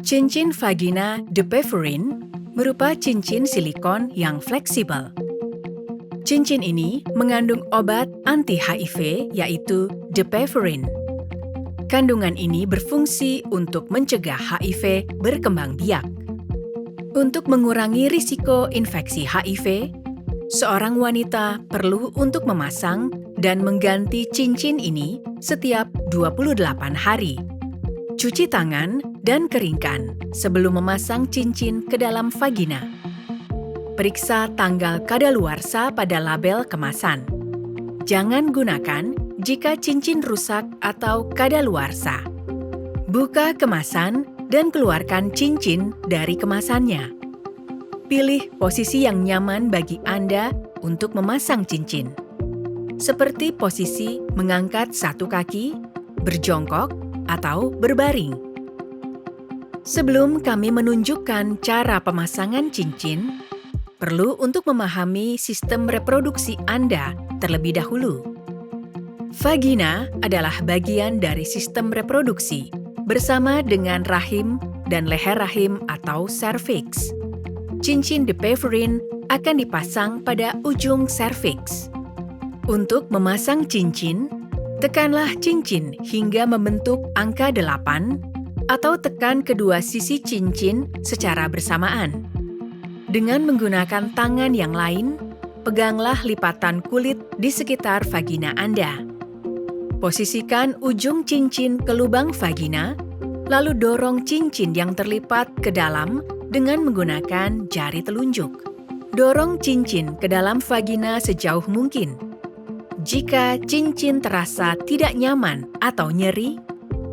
Cincin vagina Depevorine berupa cincin silikon yang fleksibel. Cincin ini mengandung obat anti-HIV yaitu Depevorine. Kandungan ini berfungsi untuk mencegah HIV berkembang biak. Untuk mengurangi risiko infeksi HIV, seorang wanita perlu untuk memasang dan mengganti cincin ini setiap 28 hari. Cuci tangan dan keringkan sebelum memasang cincin ke dalam vagina. Periksa tanggal kadaluarsa pada label kemasan. Jangan gunakan jika cincin rusak atau kadaluarsa. Buka kemasan dan keluarkan cincin dari kemasannya. Pilih posisi yang nyaman bagi Anda untuk memasang cincin. Seperti posisi mengangkat satu kaki, berjongkok, atau berbaring. Sebelum kami menunjukkan cara pemasangan cincin, perlu untuk memahami sistem reproduksi Anda terlebih dahulu. Vagina adalah bagian dari sistem reproduksi bersama dengan rahim dan leher rahim atau serviks. Cincin Depevorine akan dipasang pada ujung serviks. Untuk memasang cincin, tekanlah cincin hingga membentuk angka 8 atau tekan kedua sisi cincin secara bersamaan. Dengan menggunakan tangan yang lain, peganglah lipatan kulit di sekitar vagina Anda. Posisikan ujung cincin ke lubang vagina, lalu dorong cincin yang terlipat ke dalam dengan menggunakan jari telunjuk. Dorong cincin ke dalam vagina sejauh mungkin. Jika cincin terasa tidak nyaman atau nyeri,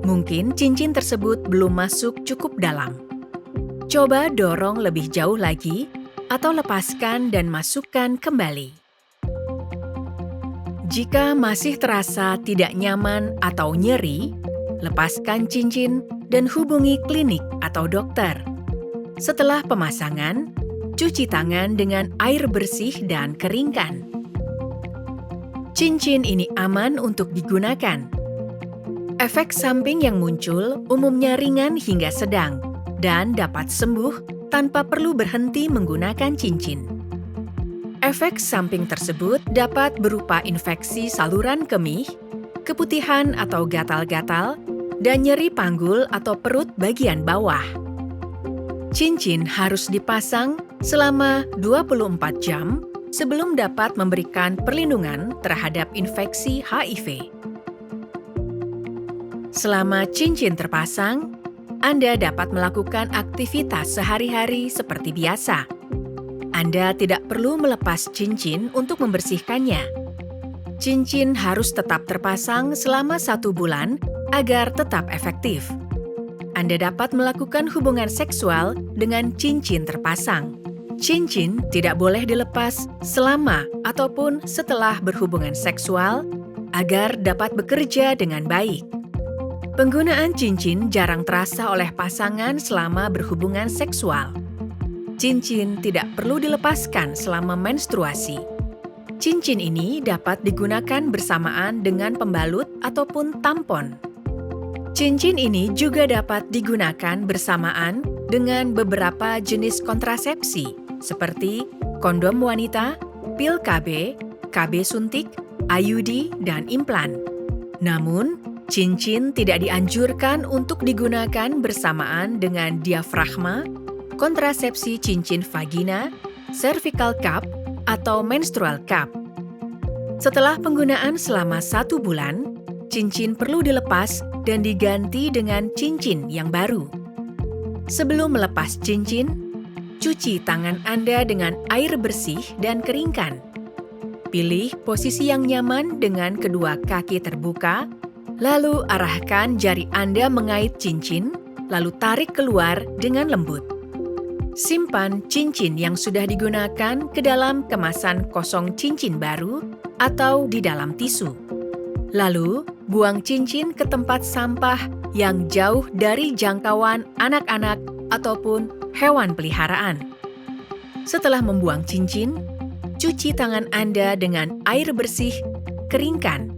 mungkin cincin tersebut belum masuk cukup dalam. Coba dorong lebih jauh lagi atau lepaskan dan masukkan kembali. Jika masih terasa tidak nyaman atau nyeri, lepaskan cincin dan hubungi klinik atau dokter. Setelah pemasangan, cuci tangan dengan air bersih dan keringkan. Cincin ini aman untuk digunakan. Efek samping yang muncul umumnya ringan hingga sedang dan dapat sembuh tanpa perlu berhenti menggunakan cincin. Efek samping tersebut dapat berupa infeksi saluran kemih, keputihan atau gatal-gatal, dan nyeri panggul atau perut bagian bawah. Cincin harus dipasang selama 24 jam sebelum dapat memberikan perlindungan terhadap infeksi HIV. Selama cincin terpasang, Anda dapat melakukan aktivitas sehari-hari seperti biasa. Anda tidak perlu melepas cincin untuk membersihkannya. Cincin harus tetap terpasang selama 1 bulan agar tetap efektif. Anda dapat melakukan hubungan seksual dengan cincin terpasang. Cincin tidak boleh dilepas selama ataupun setelah berhubungan seksual agar dapat bekerja dengan baik. Penggunaan cincin jarang terasa oleh pasangan selama berhubungan seksual. Cincin tidak perlu dilepaskan selama menstruasi. Cincin ini dapat digunakan bersamaan dengan pembalut ataupun tampon. Cincin ini juga dapat digunakan bersamaan dengan beberapa jenis kontrasepsi seperti kondom wanita, pil KB, KB suntik, IUD, dan implan. Namun, cincin tidak dianjurkan untuk digunakan bersamaan dengan diafragma, kontrasepsi cincin vagina, cervical cup, atau menstrual cup. Setelah penggunaan selama 1 bulan, cincin perlu dilepas dan diganti dengan cincin yang baru. Sebelum melepas cincin, cuci tangan Anda dengan air bersih dan keringkan. Pilih posisi yang nyaman dengan kedua kaki terbuka, lalu arahkan jari Anda mengait cincin, lalu tarik keluar dengan lembut. Simpan cincin yang sudah digunakan ke dalam kemasan kosong cincin baru atau di dalam tisu. Lalu, buang cincin ke tempat sampah yang jauh dari jangkauan anak-anak ataupun hewan peliharaan. Setelah membuang cincin, cuci tangan Anda dengan air bersih, keringkan.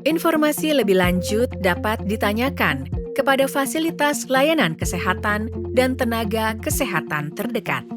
Informasi lebih lanjut dapat ditanyakan kepada fasilitas layanan kesehatan dan tenaga kesehatan terdekat.